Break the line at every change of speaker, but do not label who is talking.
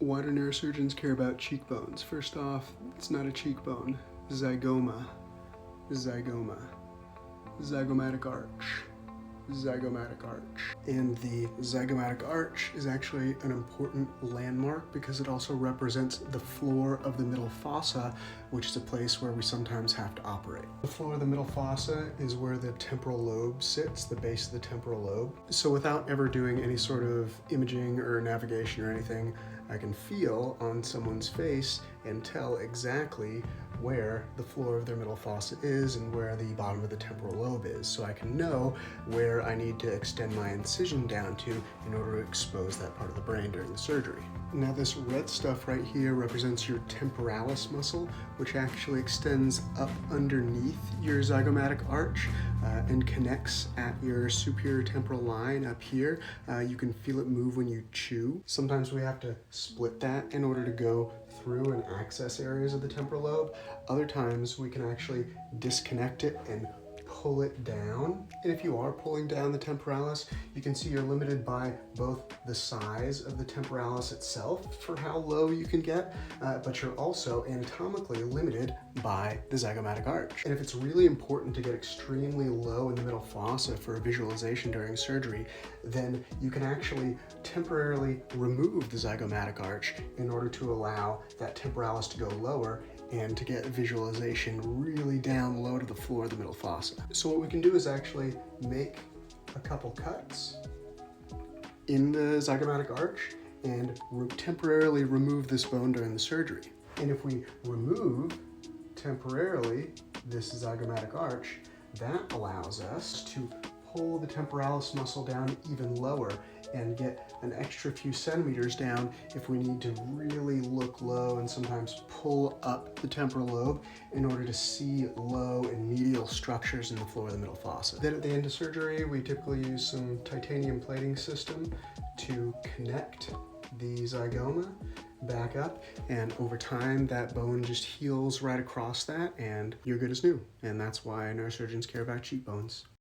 Why do neurosurgeons care about cheekbones? First off, it's not a cheekbone. Zygoma. Zygoma. Zygomatic arch. Zygomatic arch. And the zygomatic arch is actually an important landmark because it also represents the floor of the middle fossa, which is a place where we sometimes have to operate. The floor of the middle fossa is where the temporal lobe sits, the base of the temporal lobe. So without ever doing any sort of imaging or navigation or anything, I can feel on someone's face and tell exactly where the floor of their middle fossa is and where the bottom of the temporal lobe is, so I can know where I need to extend my incision down to in order to expose that part of the brain during the surgery. Now this red stuff right here represents your temporalis muscle, which actually extends up underneath your zygomatic arch and connects at your superior temporal line up here. You can feel it move when you chew. Sometimes we have to split that in order to go through and access areas of the temporal lobe. Other times we can actually disconnect it and pull it down. And if you are pulling down the temporalis, you can see you're limited by both the size of the temporalis itself for how low you can get, but you're also anatomically limited by the zygomatic arch. And if it's really important to get extremely low in the middle fossa for a visualization during surgery, then you can actually temporarily remove the zygomatic arch in order to allow that temporalis to go lower and to get visualization really down low to the floor of the middle fossa. So what we can do is actually make a couple cuts in the zygomatic arch and temporarily remove this bone during the surgery. And if we remove temporarily this zygomatic arch, that allows us to pull the temporalis muscle down even lower and get an extra few centimeters down if we need to really look low and sometimes pull up the temporal lobe in order to see low and medial structures in the floor of the middle fossa. Then at the end of surgery, we typically use some titanium plating system to connect the zygoma back up, and over time that bone just heals right across that and you're good as new. And that's why neurosurgeons care about cheekbones.